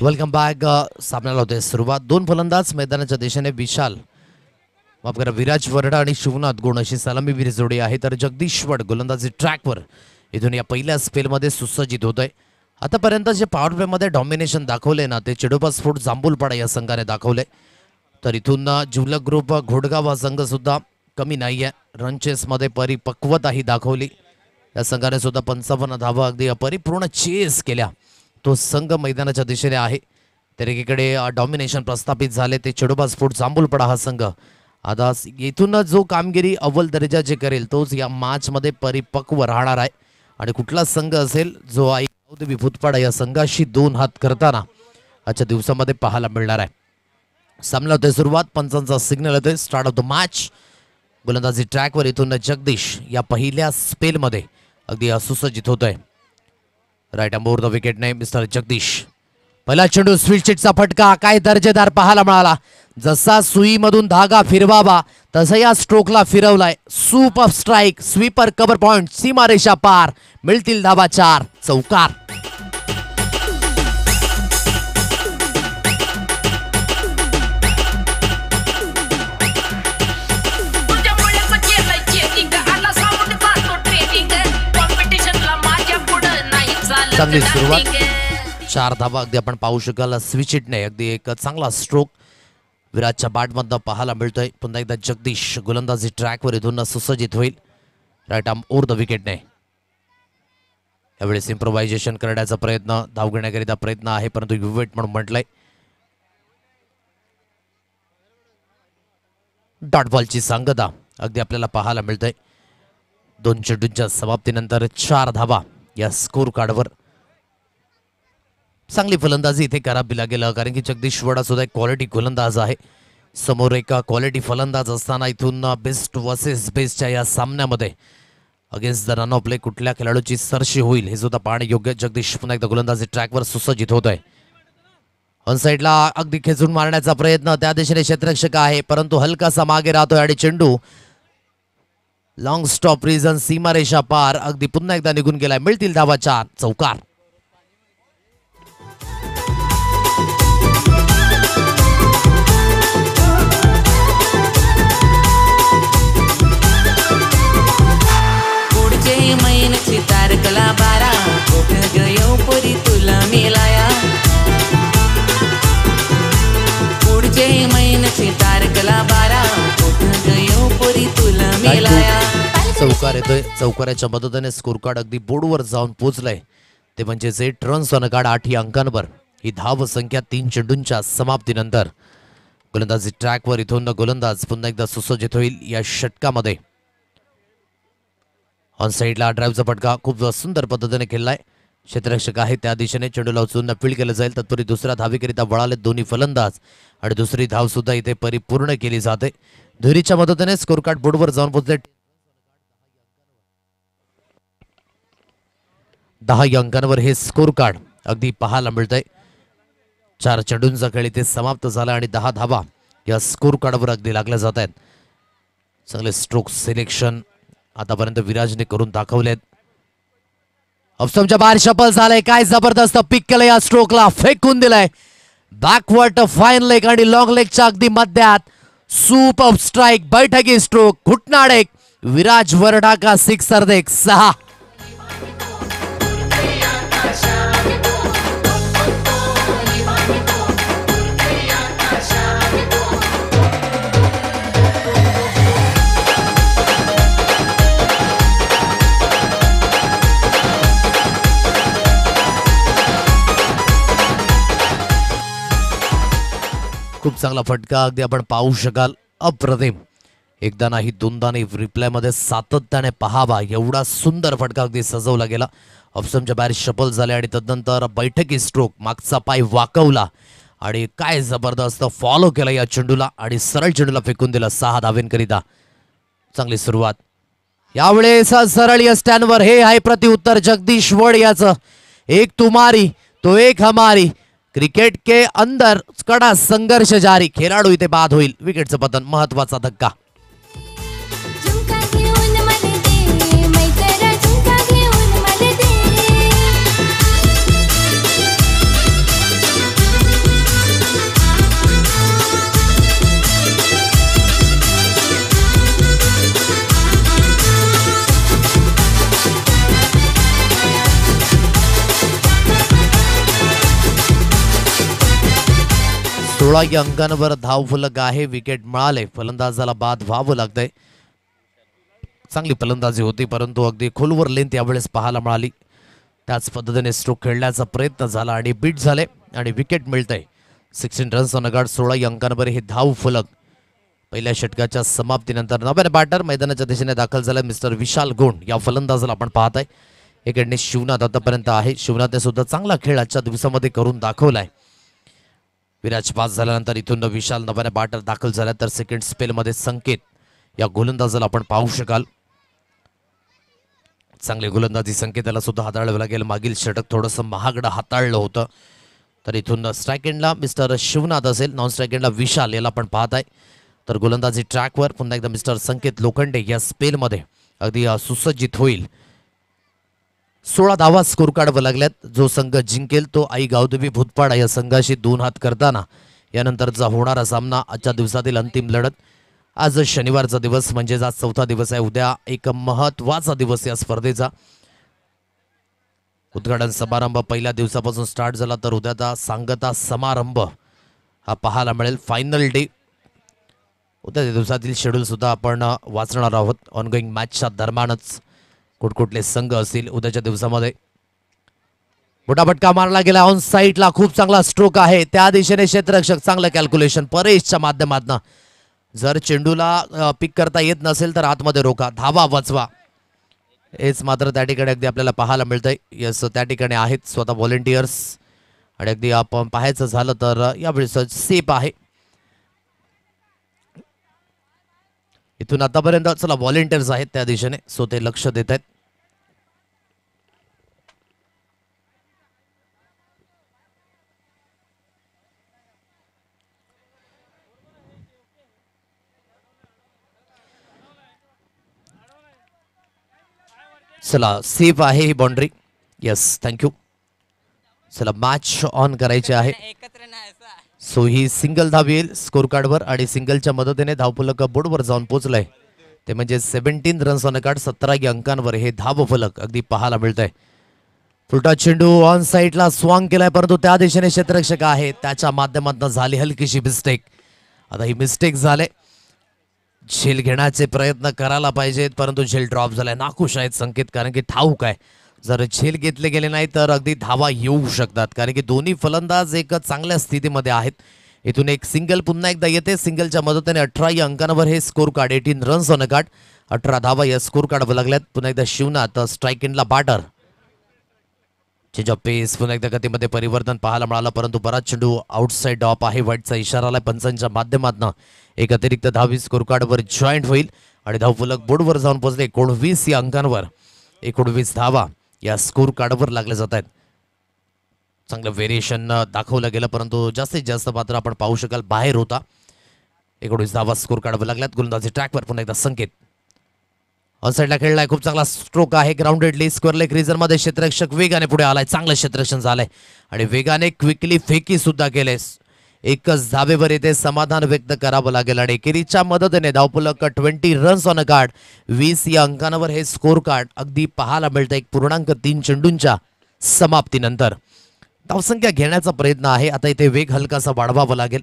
Welcome back. सामन्याला होते सुरुवात. दोन फलंदाज मैदानाच्या दिशेने विराज वरडा आणि शिवनाथ गुण अशी सलामीवीर जोडी आहे, तर जगदीश वड गोलंदाजी ट्रॅकवर इथून या पहिल्या स्पेलमध्ये सुसज्जित होत आहे. आतापर्यंत जे पॉवर प्लेमध्ये डॉमिनेशन दाखवले ना, ते चिडोबा स्फोट जांभूलपाडा या संघाने दाखवले. तर इथून जिवलक ग्रुप घोडगाव हा संघ सुद्धा कमी नाही आहे. रनचेसमध्ये परिपक्वताही दाखवली. या संघाने सुद्धा 55 धावा अगदी अपरिपूर्ण चेस केल्या. तो संघ मैदानाच्या दिशेने आहे. तर एकीकडे डॉमिनेशन प्रस्थापित झाले ते चिडोबा स्फोट जांभूलपाडा हा संघ. आता इथून जो कामगिरी अव्वल दर्जा जे करेल तोच या मॅचमध्ये परिपक्व राहणार आहे. आणि कुठला संघ असेल जो आई भूतपाडा या संघाशी दोन हात करताना आजच्या दिवसामध्ये पाहायला मिळणार आहे. सामना होते सुरुवात. पंचांचा सिग्नल होते स्टार्ट ऑफ द मॅच. गोलंदाजी ट्रॅकवर इथून जगदीश या पहिल्या स्पेलमध्ये अगदी सुसज्जित होतोय. राईट अँड द विकेटने मिस्टर जगदीश. पहिला चेंडू स्विचचा फटका काय दर्जेदार पाहायला मिळाला. जसा सुईमधून धागा फिरवावा तसा या स्ट्रोकला फिरवलाय. Super strike, sweeper, cover point, सीमारेषा पार. मिळतील धावा 4. चौकार. चांगली सुरुवात. 4 धावा अगदी आपण पाहू शकाल. स्विच हिटने अगदी एक चांगला स्ट्रोक विराजच्या बॅटमधनं पाहायला मिळतोय. पुन्हा एकदा जगदीश गोलंदाजी ट्रॅकवर इथून सुसज्जित होईल. राईट आर्म ओव्हर द विकेटने. यावेळेस इम्प्रोव्हायझेशन करण्याचा प्रयत्न, धाव घेण्याकरिता प्रयत्न आहे, परंतु विवेट म्हणून म्हटलंय. डॉट बॉलची सांगता अगदी आपल्याला पाहायला मिळतंय. 2 चेंडूंच्या समाप्तीनंतर 4 धावा या स्कोर कार्डवर. चांगली फलंदाजी इथे करावी लागेल, कारण की जगदीश वडा सुद्धा एक क्वालिटी गोलंदाज आहे. समोर एक क्वालिटी फलंदाज असताना इथून बेस्ट वर्सेस बेस्टच्या या सामन्यामध्ये against the run of play कुठल्या खेळाडूची सरशी होईल हे सुद्धा पाहणे योग्य. जगदीश पुन्हा एकदा गोलंदाजी ट्रॅकवर सुसज्जित होत आहे. ऑन साईडला अगदी खेचून मारण्याचा प्रयत्न, त्या दिशेने क्षेत्ररक्षक आहे परंतु हलकासा मागे राहतोय आणि चेंडू लॉंग स्टॉप रिजन, सीमारेषा पार, अगदी पुन्हा एकदा निघून गेलाय. मिळतील धावा 4. चौकार. तारकला 12 गयो परी तुला मिलाया. पुढचे महिन्याची तारकला 12 गयो परी तुला मिलाया. चौकार येतोय. चौकाराच्या मदतीने स्कोर कार्ड अगदी बोर्डवर जाऊन पोहोचलंय. ते म्हणजेच 8 रन्स ऑन कार्ड 8 अंकांवर. ही धाव संख्या 3 चेंडूंच्या समाप्तीनंतर. गोलंदाजी ट्रॅकवर इथून गोलंदाज पुन्हा एकदा सुसज्जित होईल या षटकामध्ये. ऑन साईडला ड्राईव्हचा फटका खूप सुंदर पद्धतीने खेळलाय. क्षेत्ररक्षक आहे त्या दिशेने चेंडूला उचलून फील्ड केलं जाईल. तत्पूर्वी दुसऱ्या धावेकरिता वळाले दोन्ही फलंदाज आणि दुसरी धाव सुद्धा इथे परिपूर्ण केली जाते. दुहेरीच्या मदतीने स्कोर कार्ड बोर्डवर जाऊन पोहोचले. 10 अंकांवर हे स्कोर कार्ड अगदी पाहायला मिळतंय. 4 चेंडूंचा खेळ इथे समाप्त झाला आणि 10 धावा या स्कोर कार्डवर अगदी लागल्या जात आहेत. चांगले स्ट्रोक सिलेक्शन आतापर्यंत विराजने करून दाखवलेत. ऑफस्टंपच्या बाहेर शफल झालंय. काय जबरदस्त पिक केलं या स्ट्रोकला. फेकून दिलाय बॅकवर्ड फाईन लेग आणि लॉंग लेगच्या अगदी मध्यात. सुपर स्ट्राईक, बैठकी स्ट्रोक, घुटनाड एक. विराज वरडा का सिक्सर देख 6. खूप चांगला फटका अगदी आपण पाहू शकाल. अप्रतिम. एकदा नाही दोनदा नाही, रिप्लाय मध्ये सातत्याने पहावा एवढा सुंदर फटका अगदी सजवला गेला. ऑफस्टंपच्या बाहेर शफल झाले आणि तदनंतर बैठकी स्ट्रोक, मागचा पाय वाकवला आणि काय जबरदस्त फॉलो केला या चेंडूला आणि सरळ चेंडूला फेकून दिला 6 धावेंकरिता. चांगली सुरुवात. यावेळेस सरळ या स्टँडवर हे आहे प्रत्युत्तर जगदीश वड याचं. एक तुम्हारी तो एक हमारी. क्रिकेट के अंदर कड़ा संघर्ष जारी. खेळाडू इथे बाद होईल. विकेटचं पतन. महत्वाचा धक्का. 16 या अंकांवर धावफलक आहे. विकेट मिळाले, फलंदाजाला बाद व्हावं लागतंय. चांगली फलंदाजी होती परंतु अगदी खोलवर लेंथ यावेळेस पाहायला मिळाली. त्याच पद्धतीने स्ट्रोक खेळण्याचा प्रयत्न झाला आणि बीट झाले आणि विकेट मिळतंय. 16 रन्स ऑन अ सोळा या अंकांवर हे धाव फलक. पहिल्या षटकाच्या समाप्तीनंतर नव्याने बॅटर मैदानाच्या दिशेने दाखल झाला मिस्टर विशाल गोंड या फलंदाजाला आपण पाहताय. एकडे शिवनाथ आतापर्यंत आहे. शिवनाथने सुद्धा चांगला खेळ आजच्या दिवसामध्ये करून दाखवलाय. विराज पास झाल्यानंतर इथून विशाल नव्याने बॅटर दाखल झाला तर सेकंड स्पेलमध्ये संकेत या गोलंदाजाला आपण पाहू शकाल. चांगली गोलंदाजी संकेताला सुद्धा हाताळावं लागेल. मागील षटक थोडंसं महागडं हाताळलं होतं. तर इथून स्ट्राईक एंडला मिस्टर शिवनाथ असेल, नॉन स्ट्राईक एंडला विशाल याला आपण पाहताय. तर गोलंदाजी ट्रॅकवर पुन्हा एकदा मिस्टर संकेत लोखंडे या स्पेलमध्ये अगदी सुसज्जित होईल. 16 धावा स्कोर काढावं लागल्यात. जो संघ जिंकेल तो आई गावदेवी भूतपाडा या संघाशी 2 हात करताना यानंतरचा होणारा सामना आजच्या दिवसातील अंतिम लढत. आज शनिवारचा दिवस म्हणजेच आज चौथा दिवस आहे. उद्या एक महत्वाचा दिवस या स्पर्धेचा. उद्घाटन समारंभ पहिल्या दिवसापासून स्टार्ट झाला तर उद्याचा सांगता समारंभ हा पाहायला मिळेल. फायनल डे उद्याच्या दिवसातील शेड्यूल सुद्धा आपण वाचणार आहोत. ऑनगोईंग मॅचच्या दरम्यानच कुठकुठले संघ असतील उद्याच्या दिवसामध्ये. मोठा फटका मारला गेला ऑन साईडला. खूप चांगला स्ट्रोक आहे त्या दिशेने क्षेत्ररक्षक. चांगलं कॅल्क्युलेशन परेशच्या माध्यमातून. जर चेंडूला पिक करता येत नसेल तर आतमध्ये रोका, धावा वाचवा. हेच मात्र त्या ठिकाणी अगदी आपल्याला पाहायला मिळतंय. यस त्या ठिकाणी आहेत स्वतः व्हॉलेंटियर्स आणि अगदी आपण पाहायचं झालं तर यावेळेस सेफ आहे. इथून आतापर्यंत चला व्हॉलेंटियर्स आहेत त्या दिशेने सो ते लक्ष देत आहेत. चला सेफ आहे ही बाउंड्री. Yes thank you. चला मॅच ऑन करायचे आहे. सो ही सिंगल धाव येईल स्कोर कार्डवर आणि सिंगलच्या मदतीने धावफलक बोर्डवर जाऊन पोहोचलंय. ते म्हणजे 17 रन्स ऑन कार्ड 17 या अंकांवर हे धावफलक अगदी पाहायला मिळतंय. फुलटा चेंडू ऑन साईडला स्वांग केलाय परंतु त्या दिशेने क्षेत्ररक्षक आहे त्याच्या माध्यमातून झाली हलकीशी मिस्टेक. आता ही मिस्टेक झाले. झेल घेण्याचे प्रयत्न करायला पाहिजेत परंतु झेल ड्रॉप झालाय. नाखुश आहेत संकेत कारण की ठाऊक आहे जर झेल घेतले गेले नाही तर अगदी धावा येऊ शकतात कारण की दोन्ही फलंदाज एक चांगल्या स्थितीमध्ये आहेत. इथून एक सिंगल पुन्हा एकदा येते. सिंगलच्या मदतीने 18 या अंकांवर हे score card 18 runs on card 18 धावा या स्कोर कार्ड लागल्यात. पुन्हा एकदा शिवनाथ स्ट्राईक एंडला बॅटर. चेंज ऑफ पेस पुन्हा एकदा गतीमध्ये परिवर्तन पाहायला मिळालं परंतु बराच चेंडू आउटसाइड ऑफ आहे. वाईटचा इशारा आला पंचांच्या माध्यमातून. एक अतिरिक्त धावी स्कोर कार्डवर जॉईंट होईल आणि धावफलक बोर्डवर जाऊन पोहोचले. 19 या अंकांवर 19 धावा या स्कोर कार्डवर लागले जात आहेत. चांगलं व्हेरिएशन दाखवलं गेलं परंतु जास्तीत जास्त मात्र आपण पाहू शकाल बाहेर होता. 19 धावा स्कोर कार्डवर लागल्यात. गोलंदाजी ट्रॅकवर पुन्हा एकदा संकेत ऑन साईडला खेळलाय. खूप चांगला स्ट्रोक आहे. ग्राउंडेडली स्क्वेअर लेग रिजन मध्ये क्षेत्ररक्षक वेगाने पुढे आलाय. चांगलं क्षेत्ररक्षण झालंय आणि वेगाने क्विकली फेकी सुद्धा केले. एकच धावेवर येथे समाधान व्यक्त करावं लागेल आणि एकेरीच्या मदतीने धावफलक 20 रन्स ऑन कार्ड 20 या अंकांवर हे स्कोर कार्ड अगदी पाहायला मिळतं. 1.3 चेंडूंच्या समाप्तीनंतर धावसंख्या घेण्याचा प्रयत्न आहे. आता इथे वेग हलकासा वाढवावा लागेल.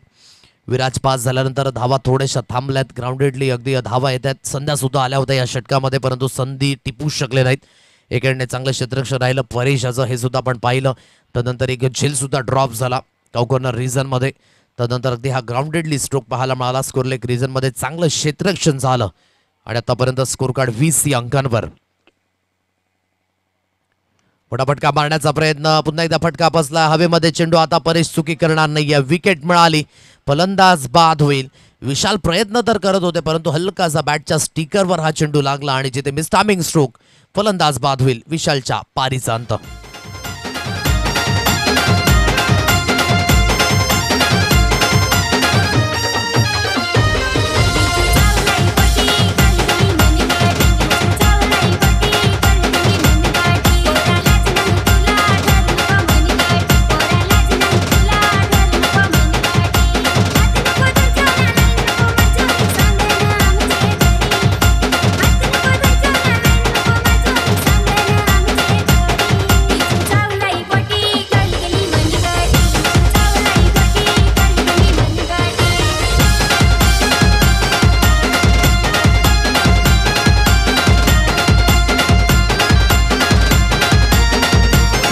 विराज पास झाल्यानंतर धावा थोड्याशा थांबल्यात. ग्राउंडेडली अगदी धावा येत आहेत. संध्या सुद्धा आल्या होत्या या षटकामध्ये परंतु संधी टिपू शकले नाहीत. एकडे चांगलं क्षेत्ररक्षण राहिलं परेशाचं हे सुद्धा आपण पाहिलं. तदनंतर एक झेल सुद्धा ड्रॉप झाला कॉर्नर रिजन मध्ये. तदनंतर अगदी हा ग्राउंडेडली स्ट्रोक पाहायला मिळाला. स्कोर लेग रिजन मध्ये चांगलं क्षेत्ररक्षण झालं आणि आतापर्यंत स्कोर कार्ड 20 या अंकांवर. मोठा फटका मारण्याचा प्रयत्न पुन्हा एकदा फटका बसला हवेमध्ये. चेंडू आता परेश चुकी करणार नाही. या विकेट मिळाली. फलंदाज बाद होईल. विशाल प्रयत्न तर करत होते परंतु हलकासा बॅटच्या स्टिकरवर हा चेंडू लागला आणि जिथे मिसटायमिंग स्ट्रोक फलंदाज बाद होईल. विशालच्या पारीचा अंत.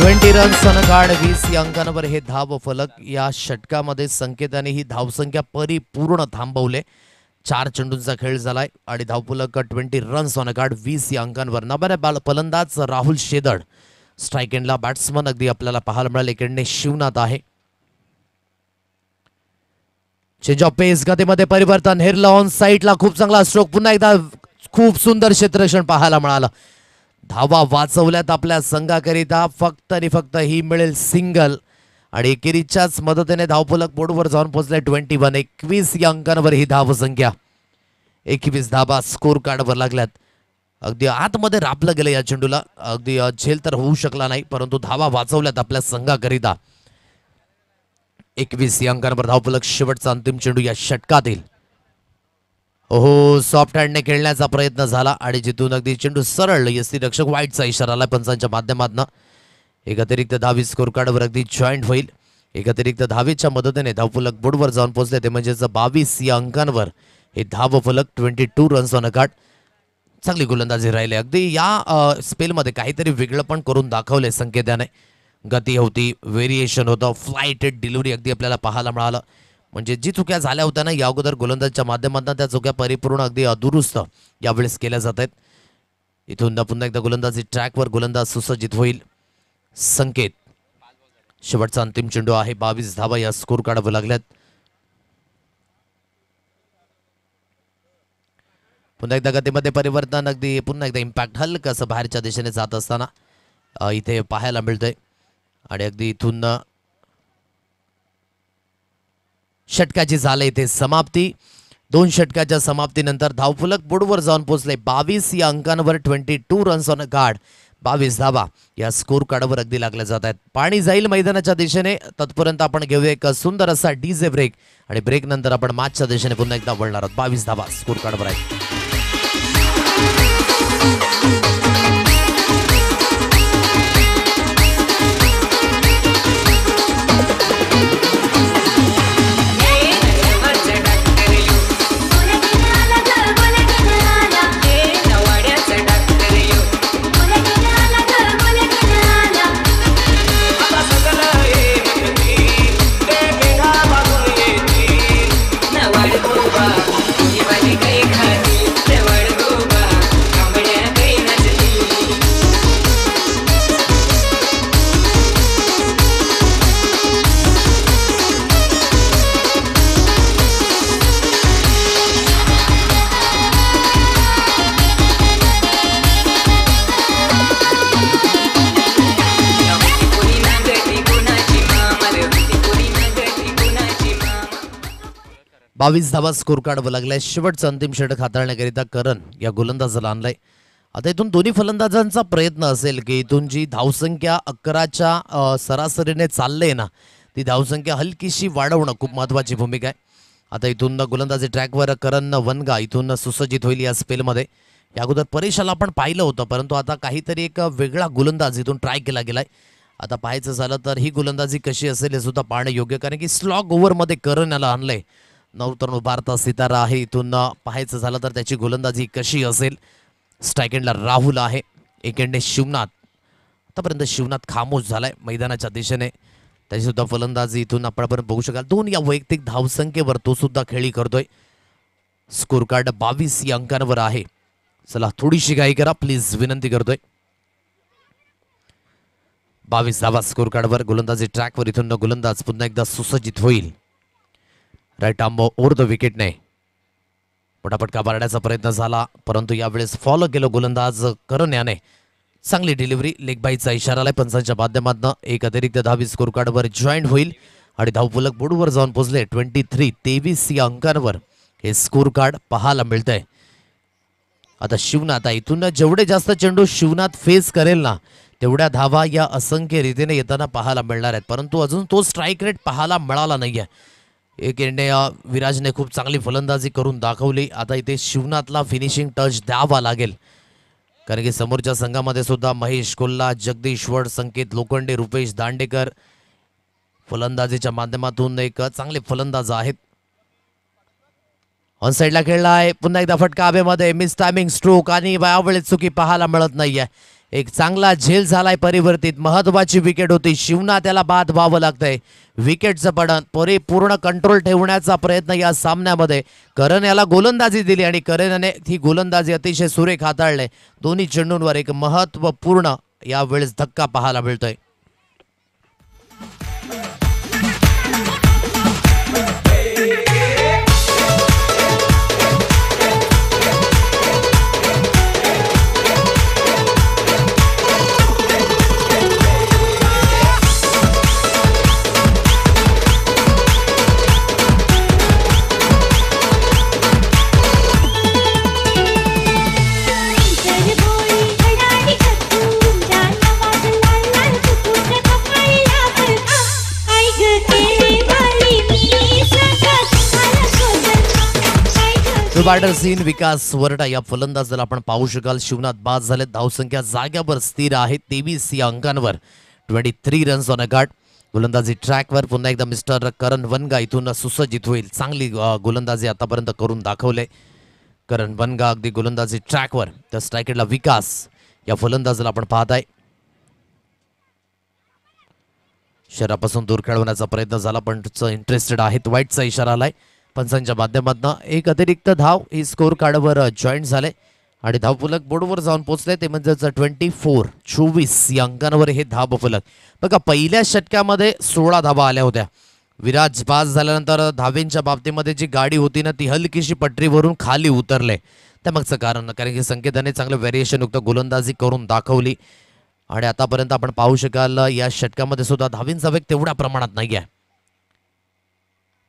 20 रन्स ऑन कार्ड 20 या अंकांवर हे धाव फलक. या षटकामध्ये संकेताने ही धावसंख्या परिपूर्ण थांबवले. 4 चेंडूंचा खेळ झालाय आणि धावफलक 20 रन्स ऑन कार्ड 20 या अंकांवर. नव्याने फलंदाज राहुल शेदड. स्ट्राईक एंडला बॅट्समन अगदी आपल्याला पाहायला मिळाले. इकडे शिवनाथ आहे. चेंज ऑफ पेस गतीमध्ये परिवर्तन. हेरला ऑन साईडला खूप चांगला स्ट्रोक. पुन्हा एकदा खूप सुंदर क्षेत्ररक्षण पाहायला मिळालं. धावा वाचवल्यात आपल्या संघाकरिता. फक्त आणि फक्त ही मिळेल सिंगल आणि एकेरीच्याच मदतीने धावफलक बोर्डवर जाऊन पोहोचले. 21 या अंकांवर ही धावसंख्या. 21 धावा स्कोर कार्डवर लागल्यात. अगदी आतमध्ये रापलं गेलं या चेंडूला. अगदी झेल तर होऊ शकला नाही परंतु धावा वाचवल्यात आपल्या संघाकरिता. 21 या अंकांवर धावफलक. शेवटचा अंतिम चेंडू या षटकातील. ओहो, सॉफ्ट हँडने खेळण्याचा प्रयत्न झाला आणि जिथून अगदी चेंडू सरळ यष्टीरक्षक वाईटचा इशारा आला पंचांच्या माध्यमातून. एक अतिरिक्त धावी स्कोर कार्डवर अगदी जॉईंट होईल. एक अतिरिक्त धावेच्या मदतीने धावफलक बोर्डवर जाऊन पोहोचले ते म्हणजेच 22 या अंकांवर हे धावफलक. 22 रन्स ऑन कार्ड. चांगली गोलंदाजी राहिली. अगदी या स्पेलमध्ये काहीतरी वेगळं पण करून दाखवले संकेताने. गती होती, व्हेरिएशन होतं, फ्लाईट डिलिव्हरी अगदी आपल्याला पाहायला मिळालं. म्हणजे जी चुक्या झाल्या होत्या ना या अगोदर गोलंदाजच्या माध्यमातून त्या चुक्या परिपूर्ण अगदी दुरुस्त यावेळेस केल्या जात आहेत. इथून पुन्हा एकदा गोलंदाजी ट्रॅकवर. गोलंदाज सुसज्जित होईल. संकेत. शेवटचा अंतिम चेंडू आहे. 22 धावा या स्कोर कार्डवर लागल्यात. पुन्हा एकदा गतीमध्ये परिवर्तन. अगदी पुन्हा एकदा इम्पॅक्ट हलकं असं बाहेरच्या दिशेने जात असताना इथे पाहायला मिळतंय. आणि अगदी इथून षटकाची झाले इथे समाप्ती. 2 षटकाच्या समाप्तीनंतर धावफलक बोर्डवर जाऊन पोहोचले. 22 या अंकांवर 22 रन्स ऑन कार्ड. 22 धावा या स्कोर कार्डवर अगदी लागल्या जात आहेत. पाणी जाईल मैदानाच्या दिशेने. तत्पर्यंत आपण घेऊया एक सुंदर असा डीजे ब्रेक आणि ब्रेक नंतर आपण मॅचच्या दिशेने पुन्हा एकदा वळणार आहोत. 22 धावा स्कोर कार्डवर आहेत. बावीस धावा स्कोर कार्डवर लागलाय. शेवटचं अंतिम षटक हाताळण्याकरिता करण या गोलंदाजाला आणलाय. आता इथून दोन्ही फलंदाजांचा प्रयत्न असेल की इथून जी धावसंख्या 11च्या सरासरीने चालले ना ती धावसंख्या हलकीशी वाढवणं खूप महत्त्वाची भूमिका आहे. आता इथून गोलंदाजी ट्रॅकवर करण वनगा इथून सुसज्जित होईल या स्पेलमध्ये. या अगोदर परेशाला आपण पाहिलं होतं परंतु आता काहीतरी एक वेगळा गोलंदाज इथून ट्राय केला गेलाय. आता पाहायचं झालं तर ही गोलंदाजी कशी असेल हे सुद्धा पाहणं योग्य कारण की स्लॉग ओव्हरमध्ये करण याला आणलंय. नवतरुण उभारता सितारा आहे. इथून पाहायचं झालं तर त्याची गोलंदाजी कशी असेल. स्ट्राईक एंडला राहुल आहे. एक एंडने शिवनाथ. आतापर्यंत शिवनाथ खामोश झालाय मैदानाच्या दिशेने. त्याची सुद्धा फलंदाजी इथून आपण बघू शकाल. 2 या वैयक्तिक धावसंख्येवर तो सुद्धा खेळी करतोय. स्कोर कार्ड 22 या अंकांवर आहे. चला थोडीशी घाई करा प्लीज विनंती करतोय. 22 धावा स्कोर कार्डवर. गोलंदाजी ट्रॅकवर इथून गोलंदाज पुन्हा एकदा सुसज्जित होईल. राईट आर्म ओव्हर द विकेटने पटापटका मारण्याचा प्रयत्न झाला परंतु यावेळेस फॉलो केलं गोलंदाज करण याने. चांगली डिलिव्हरी. लेग बाईचा इशारा आलाय पंचांच्या माध्यमातून. एक अतिरिक्त धावी स्कोर कार्डवर जॉईंट होईल आणि धावफलक बोर्डवर जाऊन पोहोचले. 23 या अंकांवर हे स्कोर कार्ड पाहायला मिळतंय. आता शिवनाथ इथून जेवढे जास्त चेंडू शिवनाथ फेस करेल ना तेवढ्या धावा या असंख्य रीतीने येताना पाहायला मिळणार आहेत परंतु अजून तो स्ट्राईक रेट पाहायला मिळाला नाहीये. एक एंडे विराजने खूप चांगली फलंदाजी करून दाखवली. आता इथे शिवनाथला फिनिशिंग टच द्यावा लागेल कारण की समोरच्या संघामध्ये सुद्धा महेश कोल्हा, जगदीश वड, संकेत लोखंडे, रुपेश दांडेकर फलंदाजीच्या माध्यमातून एक चांगले फलंदाज आहेत. ऑन साईडला खेळला आहे. पुन्हा एकदा फटका हवेमध्ये. मिस टायमिंग स्ट्रोक आणि यावेळेस चुकी पाहायला मिळत नाहीये. एक चांगला झेल झालाय परिवर्तित. महत्वाची विकेट होती. शिवना त्याला बाद व्हावं लागतंय. विकेटचं पडण परिपूर्ण कंट्रोल ठेवण्याचा प्रयत्न या सामन्यामध्ये. करण याला गोलंदाजी दिली आणि करणने ही गोलंदाजी अतिशय सुरेख हाताळले. दोन्ही चेंडूंवर एक महत्वपूर्ण यावेळेस धक्का पाहायला मिळतोय. बॅटर सीन विकास वरटा या फलंदाजाला आपण पाहू शकाल. शिवनात बाद झाले. धावसंख्या जाग्यावर स्थिर आहे 23 या अंकांवर. 23 रन्स ऑन अ गार्ड. गोलंदाजी ट्रॅकवर पुन्हा एकदा मिस्टर करण वनगा इथून सुसज्जित होईल. चांगली गोलंदाजी आतापर्यंत करून दाखवले करण वनगा अगदी गोलंदाजी ट्रॅकवर. तर स्ट्रायकरला विकास या फलंदाजाला आपण पाहताय. शहरापासून दूर खेळवण्याचा प्रयत्न झाला पण इंटरेस्टेड आहेत. वाईटचा इशारा आलाय पंचांच्या माध्यमातून. एक अतिरिक्त धाव ही स्कोर कार्डवर जॉईंट झाले आणि धावफलक बोर्डवर जाऊन पोहोचले. ते म्हणजेच 24 या अंकांवर हे धावफलक. बघा पहिल्या षटकामध्ये 16 धावा आल्या होत्या. विराज पास झाल्यानंतर धावेंच्या बाबतीमध्ये जी गाडी होती ना ती हलकीशी पटरीवरून खाली उतरले. त्यामागचं कारण की संकेताने चांगलं व्हेरिएशनयुक्त गोलंदाजी करून दाखवली आणि आतापर्यंत आपण पाहू शकाल या षटकामध्ये सुद्धा धावींचा वेग तेवढ्या प्रमाणात नाही आहे.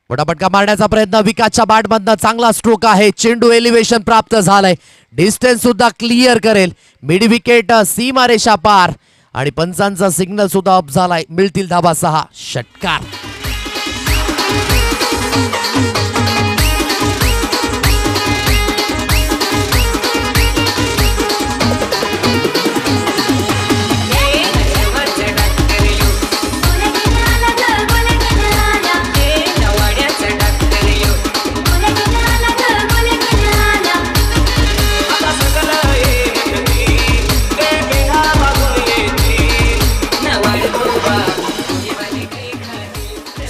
फटाफटका मारण्याचा प्रयत्न विकासच्या बॅटमधनं. चांगला स्ट्रोक आहे. चेंडू एलिव्हेशन प्राप्त झालंय. डिस्टन्स सुद्धा क्लिअर करेल. मिड विकेट सीमारेषा पार आणि पंचांचा सिग्नल सुद्धा अप झालाय. मिळतील धाबा 6. षटकार.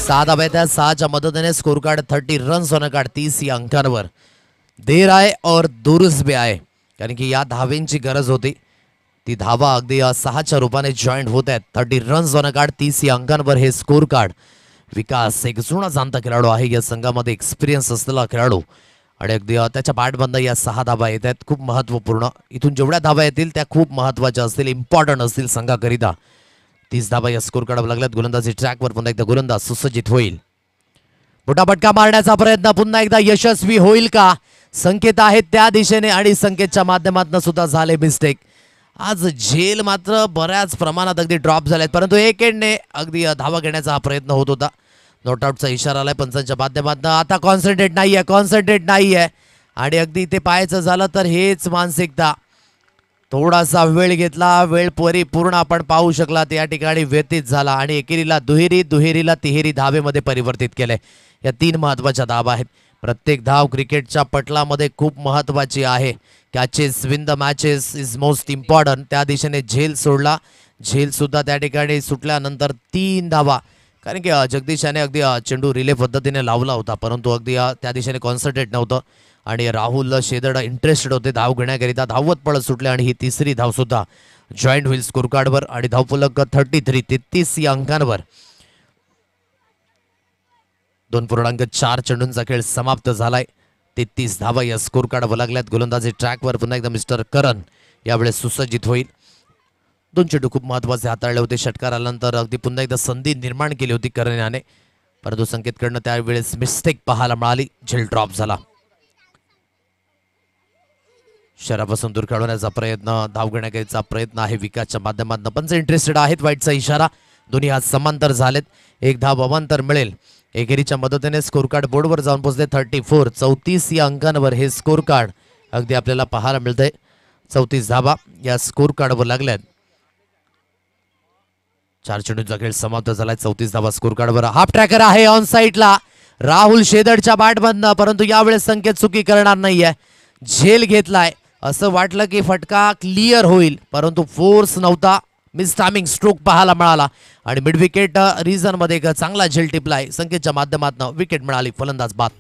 सात धावा आहेत. 6च्या मदतीने स्कोर कार्ड 30 रन्स होणं कार्ड 30 या अंकांवर. देर आहे और दुरुस्त भी आहे कारण की या धावेंची गरज होती. ती धावा अगदी 6च्या रूपाने जॉईंट होत आहेत. 30 रन्स होणं कार्ड 30 या अंकांवर हे स्कोर कार्ड. विकास एक जुना जाणता खेळाडू आहे. या संघामध्ये एक्सपिरियन्स असलेला खेळाडू आणि अगदी त्याच्या बॅटमधनं या 6 धावा येत आहेत. खूप महत्त्वपूर्ण. इथून जेवढ्या धावा येतील त्या खूप महत्त्वाच्या असतील. इम्पॉर्टंट असतील संघाकरिता. 30 धावा या स्कोर कार्डवर लागल्यात. गोलंदाजी ट्रॅकवर पुन्हा एकदा गोलंदाज सुसज्जित होईल. फटाफटका मारण्याचा प्रयत्न पुन्हा एकदा यशस्वी होईल का? संकेत आहेत त्या दिशेने आणि संकेतच्या माध्यमातून सुद्धा झाले मिस्टेक. आज झेल मात्र बऱ्याच प्रमाणात अगदी ड्रॉप झालेत परंतु एक एंडने अगदी धावा घेण्याचा हा प्रयत्न होत होता. नॉट आउटचा इशारा आलाय पंचांच्या माध्यमातून. आता कॉन्सन्ट्रेट नाहीये आणि अगदी इथे पाहायचं झालं तर हेच मानसिकता. थोडासा वेळ घेतला. वेळ परिपूर्ण आपण पाहू शकलात या ठिकाणी व्यतीत झाला आणि एकेरीला दुहेरीला तिहेरी धावेमध्ये परिवर्तित केले. या 3 महत्त्वाच्या धावा आहेत. प्रत्येक धाव क्रिकेटच्या पटलामध्ये खूप महत्त्वाची आहे. Catches win the matches is most important. त्या दिशेने झेल सोडला. झेल सुद्धा त्या ठिकाणी सुटल्यानंतर 3 धावा कारण की जगदीश याने अगदी चेंडू रिले पद्धतीने लावला होता परंतु अगदी त्या दिशेने कॉन्सन्ट्रेट नव्हतं आणि राहुल शेदड इंटरेस्टेड होते धाव घेण्याकरिता. धावत पळत सुटले आणि ही 3री धाव सुद्धा जॉईंट होईल स्कोर कार्डवर आणि धावफलक 33 या अंकांवर. 2.4 चेंडूंचा खेळ समाप्त झालाय. 33 धावा या स्कोर कार्डवर लागल्यात. गोलंदाजी ट्रॅकवर पुन्हा एकदा मिस्टर करण यावेळेस सुसज्जित होईल. 2 चेंडू खूप महत्त्वाचे हाताळले होते. षटकार आल्यानंतर अगदी पुन्हा एकदा संधी निर्माण केली होती करण याने परंतु संकेतकडनं त्यावेळेस मिस्टेक पाहायला मिळाली. झेल ड्रॉप झाला. शहरापासून दूर काढवण्याचा प्रयत्न धाव घेण्याचा प्रयत्न आहे विकासच्या माध्यमातून. पंच इंटरेस्टेड आहेत. वाईटचा इशारा. दोन्ही हात समांतर झालेत. एक धाव अवांतर मिळेल. एकेरीच्या मदतीने स्कोर कार्ड बोर्डवर जाऊन पोहोचले. 34 या अंकांवर हे स्कोर कार्ड अगदी आपल्याला पाहायला मिळतंय. 34 धावा या स्कोर कार्डवर लागल्यात. 4 चेंडूंचा खेळ समाप्त झालाय. 34 धावा स्कोर कार्डवर. हाफ ट्रॅकर आहे ऑन साईडला राहुल शेदडच्या बॅटमधनं परंतु यावेळेस संकेत चुकी करणार नाहीये. झेल घेतलाय. असं वाटलं की फटका क्लिअर होईल, परंतु फोर्स नव्हता. मिस टायमिंग स्ट्रोक पाहायला मिळाला आणि मिड विकेट रिझन मध्ये एक चांगला झेल टिपलाय. संकेतच्या माध्यमातून विकेट मिळाली. फलंदाज बाद.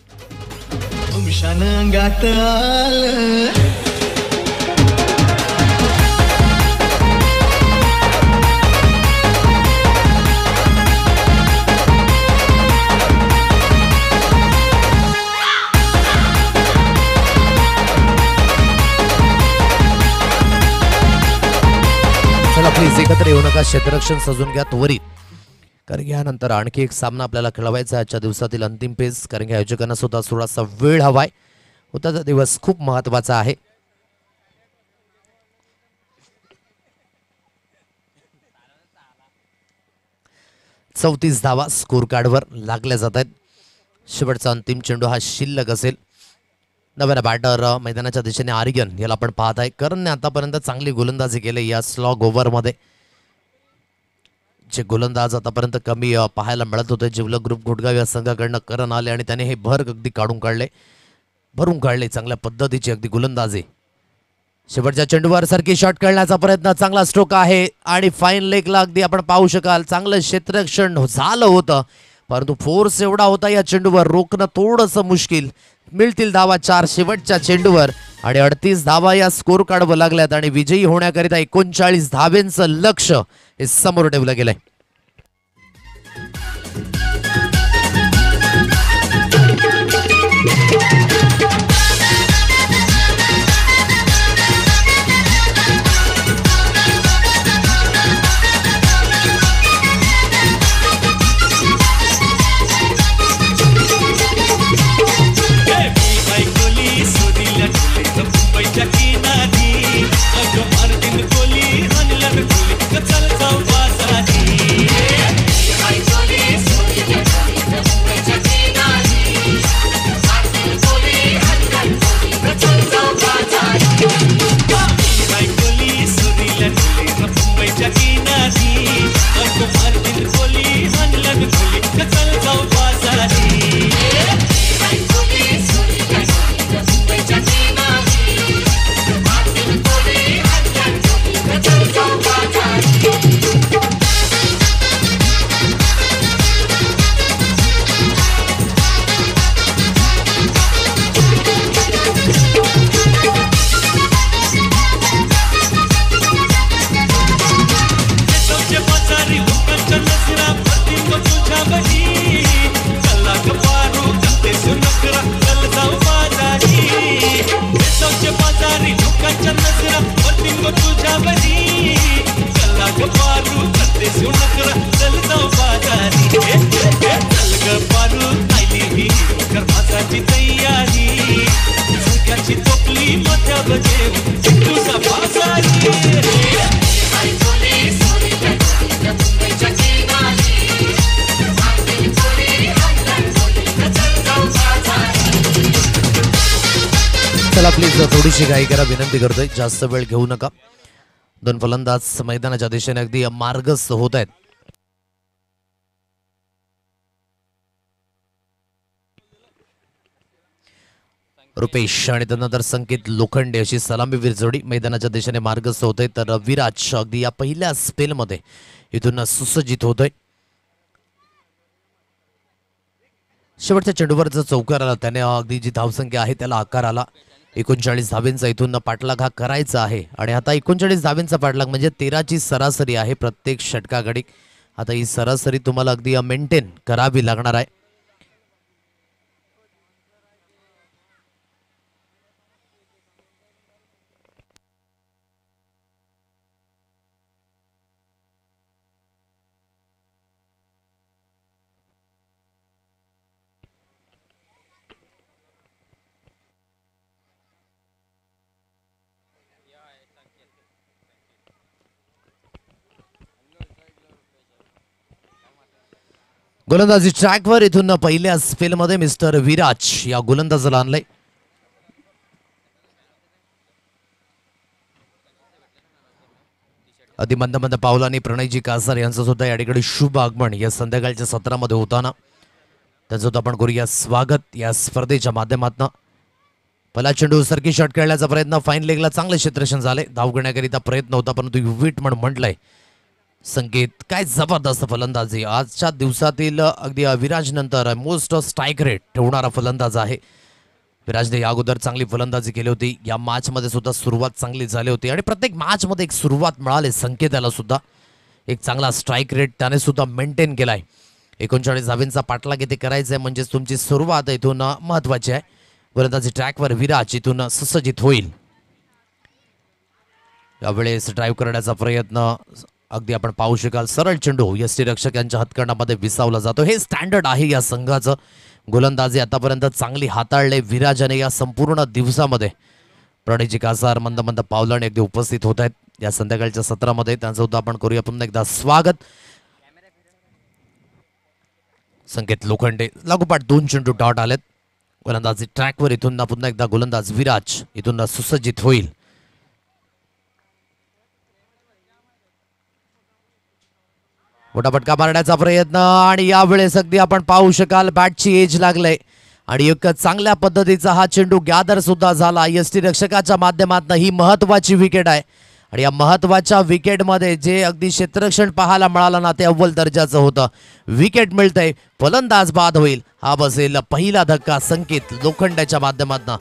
चला प्लीज एकत्र येऊ नका. क्षेत्ररक्षण सजून घ्या त्वरित, कारण यानंतर आणखी एक सामना आपल्याला खेळवायचा आहे आजच्या दिवसातील अंतिम पेस. कारण की आयोजकांना सुद्धा थोडासा वेळ हवाय. उद्याचा दिवस खूप महत्वाचा आहे. चौतीस धावा स्कोर कार्डवर लागल्या जात आहेत. शेवटचा अंतिम चेंडू हा शिल्लक असेल. नव्यानं बॅटर मैदानाच्या दिशेने आर्यन याला आपण पाहत आहे. करणने आतापर्यंत चांगली गोलंदाजी केली या स्लॉग ओव्हरमध्ये. जे गोलंदाज आतापर्यंत कमी पाहायला मिळत होते. जिवलग ग्रुप गुडगाव या संघाकडनं करण आले आणि त्याने हे भर अगदी काढून काढले, भरून काढले. चांगल्या पद्धतीची अगदी गोलंदाजी. शेवटच्या चेंडूवर सारखी शॉट खेळण्याचा प्रयत्न. चांगला स्ट्रोक आहे आणि फाईन लेगला अगदी आपण पाहू शकाल. चांगलं क्षेत्ररक्षण झालं होतं, परंतु फोर्स एवढा होता या चेंडूवर रोखणं थोडंसं मुश्किल. मिळतील धावा 4 शेवटच्या चेंडूवर आणि 38 धावा या स्कोर कार्डवर लागल्यात आणि विजयी होण्याकरिता 39 धावेंचं लक्ष हे समोर ठेवलं गेलंय. चला प्लीज थोडीशी घाई करा, विनंती करतोय. जास्त वेळ घेऊ नका. 2 फलंदाज मैदानाच्या दिशेने अगदी मार्गस्थ होत आहेत. रुपेश आणि त्यानंतर संकेत लोखंडे अशी सलामीवीर जोडी मैदानाच्या दिशेने मार्गस्थ होते. तर विराज अगदी या पहिल्या स्पेलमध्ये इथून सुसज्जित होतोय. शेवटच्या चेंडूवर जो चौकार आला त्याने अगदी जी धावसंख्या आहे त्याला आकार आला. 39 धावेंचा इथून पाठलाग हा करायचा आहे आणि आता 39 धावेंचा पाठलाग म्हणजे 13ची सरासरी आहे प्रत्येक षटकाकडे. आता ही सरासरी तुम्हाला अगदी मेंटेन करावी लागणार आहे. गोलंदाजी ट्रॅकवर इथून पहिल्या स्पेलमध्ये मिस्टर विराज या गोलंदाजाला आणलंय. अति मंद मंद पावलांनी प्रणयजी कासार यांचं सुद्धा या ठिकाणी शुभ आगमन या संध्याकाळच्या सत्रामध्ये होताना त्यांचं आपण करूया स्वागत या स्पर्धेच्या माध्यमातून. पहिला चेंडू सरकी शॉट खेळण्याचा प्रयत्न, फाईन लेगला चांगले क्षेत्ररक्षण झाले, धाव घेण्याकरिता प्रयत्न होता परंतु विट म्हणून म्हटलंय संकेत. काय जबरदस्त फलंदाजी आजच्या दिवसातील, अगदी विराज नंतर मोस्ट स्ट्राईक रेट ठेवणारा फलंदाज आहे. विराजने या अगोदर चांगली फलंदाजी केली होती, या मॅच मध्ये सुद्धा सुरुवात चांगली झाली होती आणि प्रत्येक मॅच मध्ये एक सुरुवात मिळाली संकेताला सुद्धा. एक चांगला स्ट्राईक रेट त्याने सुद्धा मेंटेन केलाय. 39 धावेंचा पाठलाग इथे करायचा आहे म्हणजे तुमची सुरुवात इथून महत्वाची आहे. गोलंदाजी ट्रॅकवर विराज इथून सुसज्जित होईल. यावेळेस ड्राईव्ह करण्याचा प्रयत्न, अगदी आपण पाहू शकाल सरळ चेंडू यष्टीरक्षक यांच्या हातकंडामध्ये विसावला जातो. हे स्टँडर्ड आहे या संघाचं. गोलंदाजी आतापर्यंत चांगली हाताळले विराजाने या संपूर्ण दिवसामध्ये. प्रणयजी कासार मंद मंद पावलाने अगदी उपस्थित होत आहेत या संध्याकाळच्या सत्रामध्ये. त्यांचं सुद्धा आपण करूया पुन्हा एकदा स्वागत. संकेत लोखंडे लागोपाठ 2 चेंडू डॉट आलेत. गोलंदाजी ट्रॅकवर इथून पुन्हा एकदा गोलंदाज विराज इथून सुसज्जित होईल. मोठा फटका मारण्याचा प्रयत्न आणि यावेळेस अगदी आपण पाहू शकाल बॅटची एज लागले आणि एक चांगल्या पद्धतीचा हा चेंडू गॅदर सुद्धा झाला यष्टीरक्षकाच्या माध्यमातून. ही महत्वाची विकेट आहे आणि या महत्वाच्या विकेटमध्ये जे अगदी क्षेत्ररक्षण पाहायला मिळालं ना ते अव्वल दर्जाचं होतं. विकेट मिळतंय, फलंदाज बाद होईल. हा बसेल पहिला धक्का संकेत लोखंडाच्या माध्यमातून.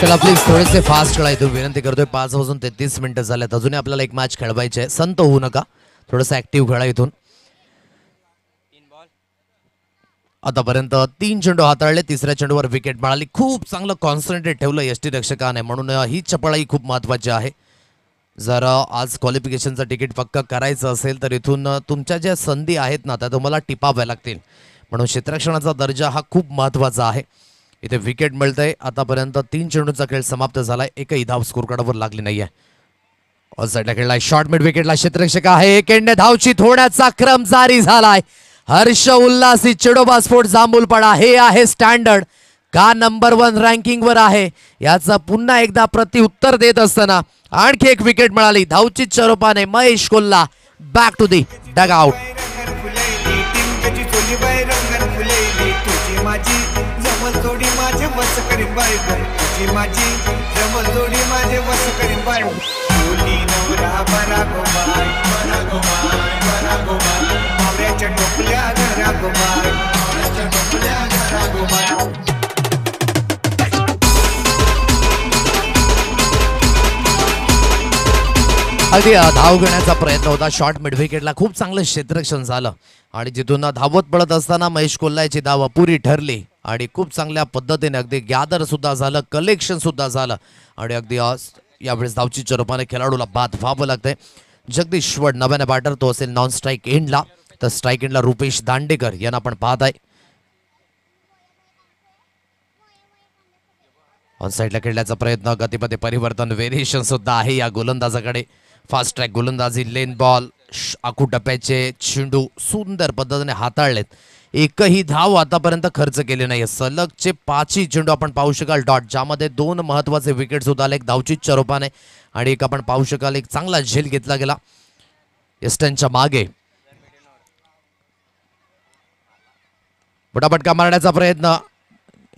चला प्लीज थोडेसे फास्ट खेळा इथून विनंती करतोय. 5:33 झाल्यात, अजूनही आपल्याला एक मॅच खेळवायची आहे. संत होऊ नका, थोडंसं ऍक्टिव्ह खेळा इथून. आतापर्यंत 3 चेंडू हाताळले, तिसऱ्या चेंडूवर विकेट मिळाली. खूप चांगलं कॉन्सन्ट्रेट ठेवलं यष्टीरक्षकाने, म्हणून ही चपळाई खूप महत्वाची आहे. जर आज क्वालिफिकेशनचं तिकीट पक्का करायचं असेल तर इथून तुमच्या ज्या संधी आहेत ना त्या तुम्हाला टिपाव्या लागतील. म्हणून क्षेत्ररक्षणाचा दर्जा हा खूप महत्वाचा आहे. इथे विकेट मिळतंय. आतापर्यंत 3 चेंडूंचा खेळ समाप्त झालाय, एकही धाव स्कोर कार्डवर लागली नाहीये. ऑल साईडला खेळलाय, शॉर्ट मिड विकेटला क्षेत्ररक्षक आहे. एकेंडे धावचित होण्याचा क्रम जारी झालाय. हर्ष उल्हासी चिडोबा स्पोर्ट जांभूलपाडा हे आहे स्टँडर्ड. का नंबर 1 रँकिंग वर आहे याचा पुन्हा एकदा प्रत्युत्तर देत असताना आणखी एक विकेट मिळाली. धावचित स्वरूपाने Mahesh Kolha back to the dugout. जोडी माझे वस करीन बाय बाय, तुझी माझी जमल जोडी माझे वस करीन बाय. बोली नवरा बरा गोमाय, बरा गोमाय, बरा गोमाय. पावऱ्याच्या टोपल्या घरा गोमाय, पावऱ्याच्या टोपल्या घरा गोमाय. अगदी धाव घेण्याचा प्रयत्न होता. शॉर्ट मिड विकेटला खूप चांगलं क्षेत्ररक्षण झालं आणि जिथून धावत पडत असताना महेश कोल्हाची धाव अपुरी ठरली आणि खूप चांगल्या पद्धतीने अगदी गॅदर सुद्धा झालं, कलेक्शन सुद्धा झालं आणि अगदी यावेळेस धावचीच्या रूपाने खेळाडूला बाद व्हावं लागतंय. जगदीश वड नव्याने बॅटर, तो असेल नॉन स्ट्राईक एंडला, तर स्ट्राईक एंडला रुपेश दांडेकर यांना आपण पाहत आहे. ऑन साईडला खेळण्याचा प्रयत्न, गतीमध्ये परिवर्तन, व्हेरिएशन सुद्धा आहे या गोलंदाजाकडे. फास्ट ट्रॅक गोलंदाजी, लेन बॉल, आखू टप्प्याचे चेंडू सुंदर पद्धतीने हाताळलेत. एकही धाव आतापर्यंत खर्च केले नाही. सलगचे 5 चेंडू आपण पाहू शकाल डॉट, ज्यामध्ये 2 महत्वाचे विकेट सुद्धा आले, एक धावचीच्या रूपाने आणि एक आपण पाहू शकाल एक चांगला झेल घेतला गेला एस्टनच्या मागे. फटाफटका मारण्याचा प्रयत्न,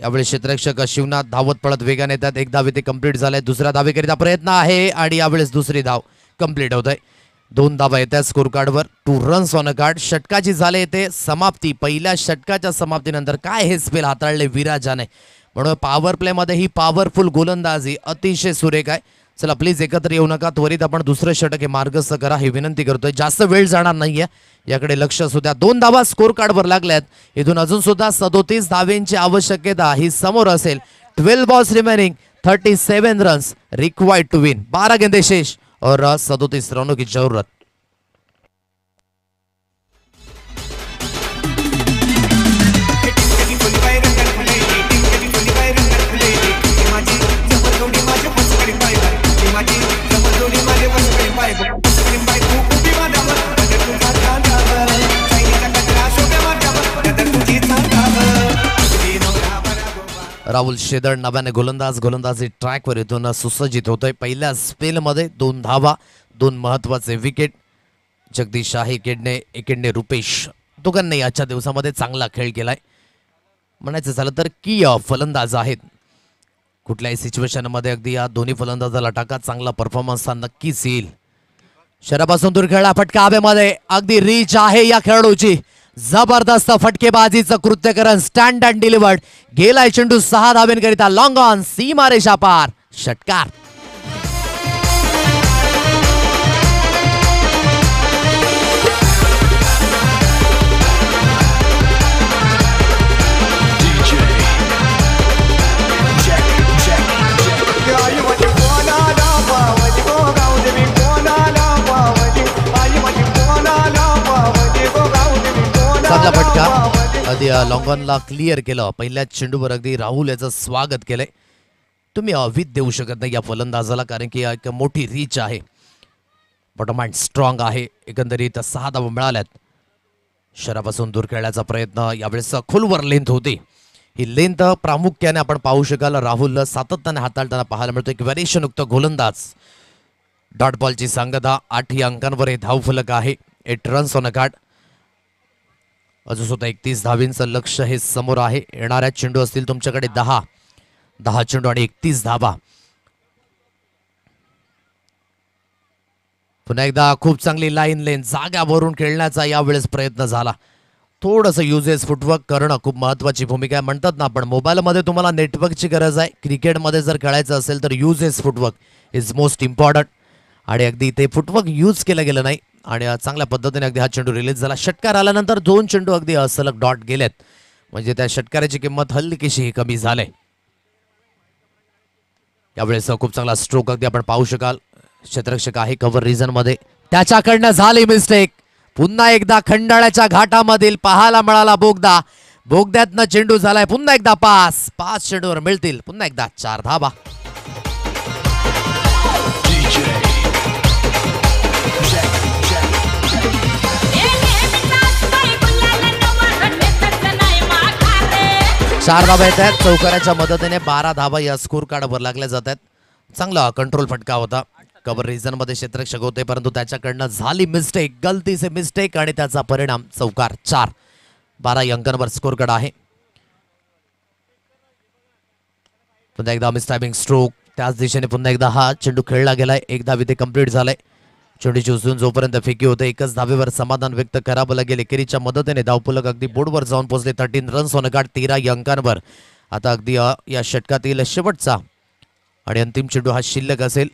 यावेळी क्षेत्ररक्षक शिवनाथ धावत पडत वेगाने येतात. एक धाव इथे कंप्लीट झालाय. दुसऱ्या धावेकरिता प्रयत्न आहे आणि यावेळेस दुसरी धाव कंप्लीट होत आहे. 2 धावा येतात स्कोर कार्डवर. 2 रन्स ऑन अ कार्ड. षटकाची झाले येते समाप्ती. पहिल्या षटकाच्या समाप्तीनंतर काय हे स्पेल हाताळले विराजाने, म्हणून पॉवर प्ले मध्ये ही पॉवरफुल गोलंदाजी अतिशय सुरेख आहे. चला प्लीज एकत्र येऊ नका, त्वरित आपण दुसरं षटक हे मार्गस्थ करा ही विनंती करतोय. जास्त वेळ जाणार नाहीये, याकडे लक्ष असू द्या. 2 धावा स्कोर कार्डवर लागल्यात. इथून अजून सुद्धा 37 धावेंची आवश्यकता ही समोर असेल. 12 balls remaining, 37 runs required to win. 12 गेंदे शेष और 37 रनों की जरूरत. राहुल शेदड नव्याने गोलंदाजी ट्रॅकवर इथून सुसज्जित होतोय. पहिल्या स्पेलमध्ये 2 धावा, 2 महत्वाचे विकेट. जगदीश शाही एकेडने रुपेश दोघांनी आजच्या दिवसामध्ये चांगला खेळ केलाय. म्हणायचं झालं तर की फलंदाज आहेत. कुठल्याही सिच्युएशनमध्ये अगदी या दोन्ही फलंदाजाला टाका, चांगला परफॉर्मन्स हा नक्कीच येईल. शरापासून दूर खेळला फटका हवेमध्ये, अगदी रीच आहे या खेळाडूची. जबरदस्त फटकेबाजीचं कृत्यकरण, स्टँड अँड डिलिव्हर्ड. गेलाय चेंडू 6 धावेंकरिता लॉंग ऑन, सीमारेषा पार, षटकार. चांगला फटका अगदी लॉंगॉनला क्लिअर केलं. पहिल्याच चेंडूवर अगदी राहुल याचं स्वागत केलंय. तुम्ही विथ देऊ शकत नाही या फलंदाजाला, कारण की एक मोठी रीच आहे. बॉटम हँड स्ट्रॉंग आहे. एकंदरीत 6 धावा मिळाल्यात. शरापासून दूर खेळण्याचा प्रयत्न, यावेळेस खोलवर लेंथ होती. ही लेंथ प्रामुख्याने आपण पाहू शकाल राहुल सातत्याने हाताळताना पाहायला मिळतो. एक व्हेरिएशनयुक्त गोलंदाज. डॉट बॉलची सांगता, 8 अंकांवर हे धावफलक आहे. 8 रन्स ऑन अ कार्ड. अजून सुद्धा 31 धावींचं लक्ष हे समोर आहे. येणाऱ्या चेंडू असतील तुमच्याकडे 10 चेंडू आणि 31 धावा. पुन्हा एकदा खूप चांगली लाईन जाग्यावरून खेळण्याचा यावेळेस प्रयत्न झाला. थोडंसं युजेस फुटवर्क करणं खूप महत्वाची भूमिका आहे. म्हणतात ना आपण, मोबाईलमध्ये तुम्हाला नेटवर्कची गरज आहे, क्रिकेटमध्ये जर खेळायचं असेल तर uses footwork is most important. आणि अगदी ते फुटवर्क यूज केलं गेलं नाही आणि चांगल्या पद्धतीने अगदी हा चेंडू रिलीज झाला. षटकार आल्यानंतर 2 चेंडू अगदी सलग डॉट गेलेत, म्हणजे त्या षटकाराची किंमत हलकीशी कमी झाली. यावेळेस खूप चांगला स्ट्रोक अगदी आपण पाहू शकाल. क्षेत्ररक्षक आहे कव्हर रिजन मध्ये, त्याच्याकडनं झाली मिस्टेक. पुन्हा एकदा खंडाळ्याच्या घाटामधील पाहायला मिळाला बोगदा. बोगद्यातनं चेंडू झालाय. पुन्हा एकदा 5 चेंडूवर मिळतील पुन्हा एकदा 4 धावा. चार धावा येत आहेत. चौकाराच्या मदतीने 12 धावा या स्कोर कार्डवर लागल्या जात आहेत. चांगला कंट्रोल फटका होता. कव्हर रिजन मध्ये क्षेत्ररक्षक होते, परंतु त्याच्याकडनं झाली मिस्टेक, गलती से मिस्टेक, आणि त्याचा परिणाम चौकार. 4 12 अंकांवर स्कोर कार्ड आहे. पुन्हा एकदा मिस टायमिंग स्ट्रोक. त्याच दिशेने पुन्हा एकदा हा चेंडू खेळला गेलाय. 1 धाव इथे कंप्लीट झालाय. चेंडूची उचलून जोपर्यंत फेकी होते, 1च धावेवर समाधान व्यक्त करावं लागेल. एकेरीच्या मदतीने धावफलक अगदी बोर्डवर जाऊन पोहोचले. 13 रन्स ऑन कार्ड, 13 अंकांवर. आता अगदी या षटकातील शेवटचा आणि अंतिम चेंडू हा शिल्लक असेल.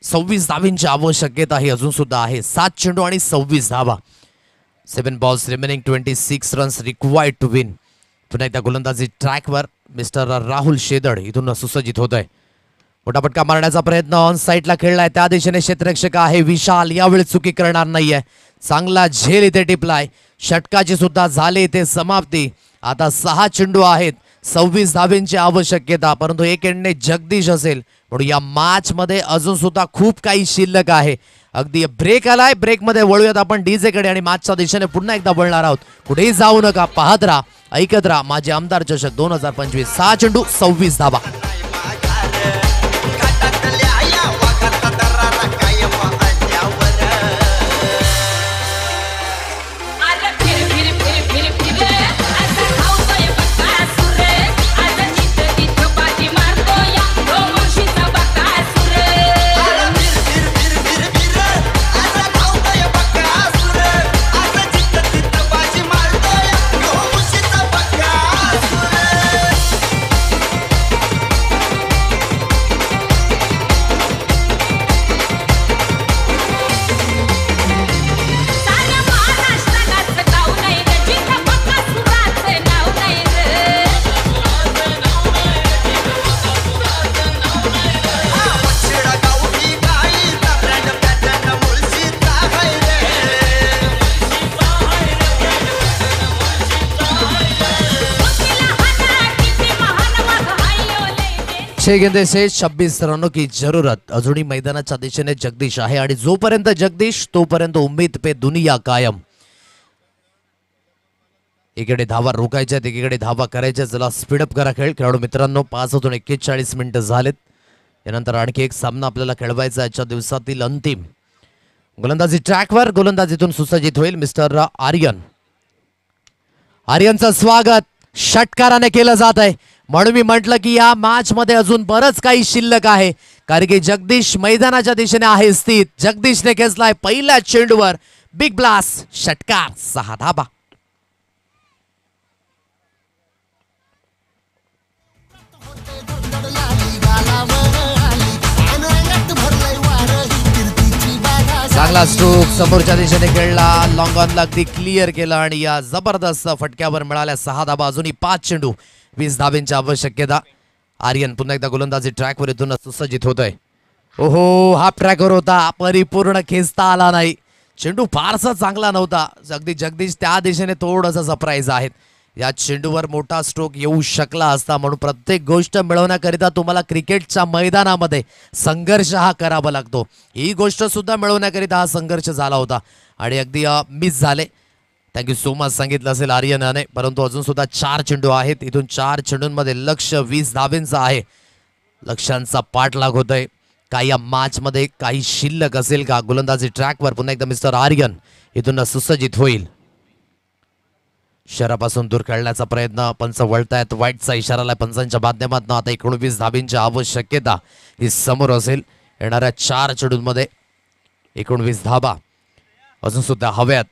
26 धावींची आवश्यकता ही अजून सुद्धा आहे. 7 चेंडू आणि 26 धावा. 7 balls remaining, 26 runs required to win. पुन्हा एकदा गोलंदाजी ट्रॅकवर मिस्टर राहुल शेदड इथून सुसज्जित होत आहे. मोठा फटका मारण्याचा प्रयत्न ऑन साईडला खेळलाय. त्या दिशेने क्षेत्ररक्षक आहे विशाल. यावेळी चुकी करणार नाहीये. चांगला झेल इथे टिपलाय. षटकाची सुद्धा झाली इथे समाप्ती. आता 6 चेंडू आहेत, 26 धावेंची आवश्यकता, परंतु एक एंडने जगदीश असेल, म्हणून या मॅच मध्ये अजून सुद्धा खूप काही शिल्लक आहे. अगदी ब्रेक आलाय. ब्रेक मध्ये वळूयात आपण डीजे कडे आणि मॅचच्या दिशेने पुन्हा एकदा वळणार आहोत. कुठेही जाऊ नका, पाहत राहा, ऐकत राहा माझे आमदार चषक 2025. 6 चेंडू 26 धावा. गेंदे से 26 रनों की जरूरत. अजूनही मैदानाच्या दिशेने जगदीश आहे आणि जोपर्यंत जगदीश तोपर्यंत उम्मीद पे दुनिया कायम. एकीकडे धावा रोखायच्यात, एकीकडे धावा करायच्या. चला स्पीडअप करा खेळ खेळाडू मित्रांनो. 5:41 मिनिटं झालेत. यानंतर आणखी एक सामना आपल्याला खेळवायचा आजच्या दिवसातील अंतिम. गोलंदाजी ट्रॅकवर, गोलंदाजीतून सुसज्जित होईल मिस्टर आर्यन. आर्यनचं स्वागत षटकाराने केलं जात आहे. म्हणून मी म्हटलं की या मॅच मध्ये अजून बरंच काही शिल्लक आहे, कारण की जगदीश मैदानाच्या दिशेने आहे स्थित. जगदीशने खेचलाय पहिल्या चेंडूवर बिग ब्लास्ट, षटकार, 6 धाबा. चांगला स्ट्रोक समोरच्या दिशेने खेळला, लॉंग ऑनला अगदी क्लिअर केला आणि या जबरदस्त फटक्यावर मिळाल्या 6 धाबा. अजूनही 5 चेंडू, 20 धाब्यांची आवश्यकता. आर्यन पुन्हा एकदा गोलंदाजी ट्रॅकवर येथून सुसज्जित होतोय. ओहो, हाफ ट्रॅकवर होता, परिपूर्ण खेचता आला नाही. चेंडू फारसा चांगला नव्हता. अगदी जगदीश त्या दिशेने थोडंसं सरप्राईज आहेत. या चेंडूवर मोठा स्ट्रोक येऊ शकला असता. म्हणून प्रत्येक गोष्ट मिळवण्याकरिता तुम्हाला क्रिकेटच्या मैदानामध्ये संघर्ष हा करावा लागतो. ही गोष्ट सुद्धा मिळवण्याकरिता हा संघर्ष झाला होता आणि अगदी मिस झाले. थँक्यू सो मच सांगितलं असेल आर्यनाने. परंतु अजून सुद्धा 4 चेंडू आहेत. इथून 4 चेंडूंमध्ये लक्ष 20 धाब्यांचं आहे. लक्ष्यांचा पाठलाग होतोय. काय या मॅच मध्ये काही शिल्लक असेल का? गोलंदाजी ट्रॅकवर पुन्हा एकदा मिस्टर आर्यन इथून सुसज्जित होईल. शहरापासून दूर खेळण्याचा प्रयत्न, पंच वळतायत. वाईटचा इशारा आलाय पंचांच्या माध्यमातून. आता 19 धाब्यांची आवश्यकता ही समोर असेल. येणाऱ्या 4 चेंडूंमध्ये 19 धाबा अजून सुद्धा हव्यात.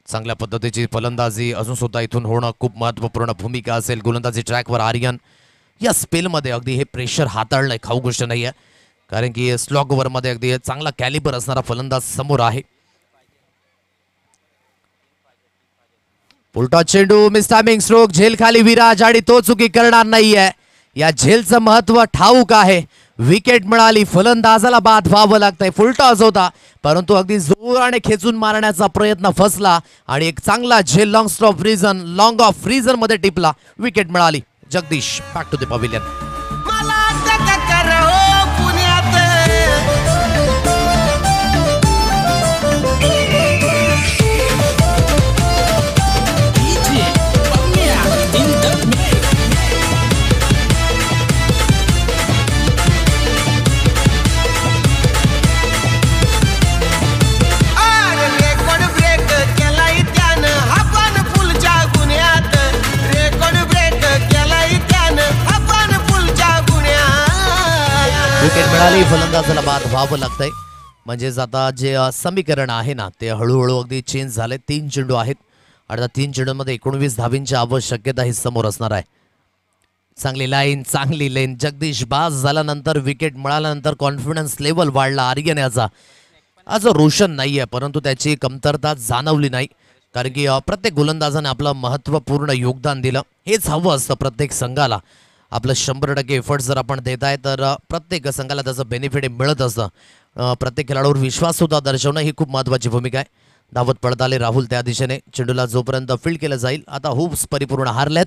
चांगल्या पद्धतीची फलंदाजी अजून सुद्धा इथून होणं खूप महत्त्वपूर्ण भूमिका असेल. गोलंदाजी ट्रॅकवर आर्यन या स्पेलमध्ये अगदी हे प्रेशर हाताळलंय, खाऊ गोष्ट नाही आहे, कारण की स्लॉग ओव्हरमध्ये अगदी चांगला कॅलिबर असणारा फलंदाज समोर आहे. उलटा चेंडू, मिस टायमिंग स्ट्रोक, झेल खाली विराज आणि तो चुकी करणार नाहीये. या झेलचं महत्व ठाऊक आहे. विकेट मिळाली, फलंदाजाला बाद व्हावं लागतंय. फुलटॉस होता, परंतु अगदी जोराने खेचून मारण्याचा प्रयत्न फसला आणि एक चांगला झेल लॉंग ऑफ फ्रीजन मध्ये टिपला. विकेट मिळाली. Jagdish back to the pavilion. Wicket मिळाली, फलंदाजाला बाद व्हावं लागतंय. म्हणजेच आता जे समीकरण आहे ना ते हळूहळू अगदी चेंज झाले. 3 चेंडू आहेत आणि त्या 3 चेंडूंमध्ये 19 धाब्यांची आवश्यकता ही समोर असणार आहे. चांगली लाईन. जगदीश बाज झाल्यानंतर, विकेट मिळाल्यानंतर कॉन्फिडन्स लेवल वाढला आर्यन याचा. आज रोशन नाहीये, परंतु त्याची कमतरता जाणवली नाही, कारण की प्रत्येक गोलंदाजाने आपलं महत्त्वपूर्ण योगदान दिलं. हेच हवं असतं प्रत्येक संघाला. आपलं 100% एफर्ट जर आपण देत आहे तर प्रत्येक संघाला त्याचं बेनिफिट मिळत असतं. प्रत्येक खेळाडूवर विश्वास सुद्धा दर्शवणं ही खूप महत्त्वाची भूमिका आहे. धावत पळताले राहुल त्या दिशेने. चेंडूला जोपर्यंत फील्ड केलं जाईल. आता हुप्स परिपूर्ण हारल्यात.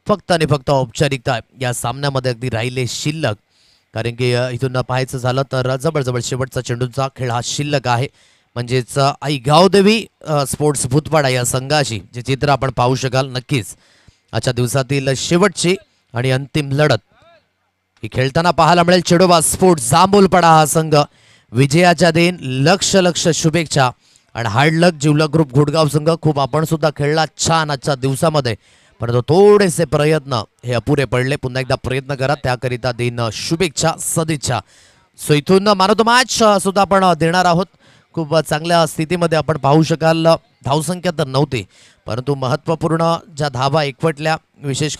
फक्त आणि फक्त औपचारिकता या सामन्यामध्ये अगदी राहिले शिल्लक, कारण की इथून पाहायचं झालं तर जवळजवळ शेवटचा चेंडूचा खेळ हा शिल्लक आहे. म्हणजेच आई गावदेवी स्पोर्ट्स भूतवाडा या संघाशी जे चित्र आपण पाहू शकाल. नक्कीच आजच्या दिवसातील शेवटची आणि अंतिम लढत ही खेळताना पाहायला मिळेल. चेडोबा स्पोर्ट्स जांभूलपाडा हा संघ विजयाच्या दिन. लक्ष शुभेच्छा. आणि हार्ड लक जिवलक ग्रुप घोडगाव संघ. खूप आपण सुद्धा खेळला छान आजच्या दिवसामध्ये, परंतु थोडेसे प्रयत्न हे अपुरे पडले. पुन्हा एकदा प्रयत्न करा, त्याकरिता दिन शुभेच्छा, सदिच्छा. सो इथून मॅन ऑफ द मॅच सुद्धा आपण देणार आहोत. खूप चांगल्या स्थितीमध्ये आपण पाहू शकाल. धावसंख्या तर नव्हती, परंतु महत्त्वपूर्ण ज्या धावा एकवटल्या, विशेष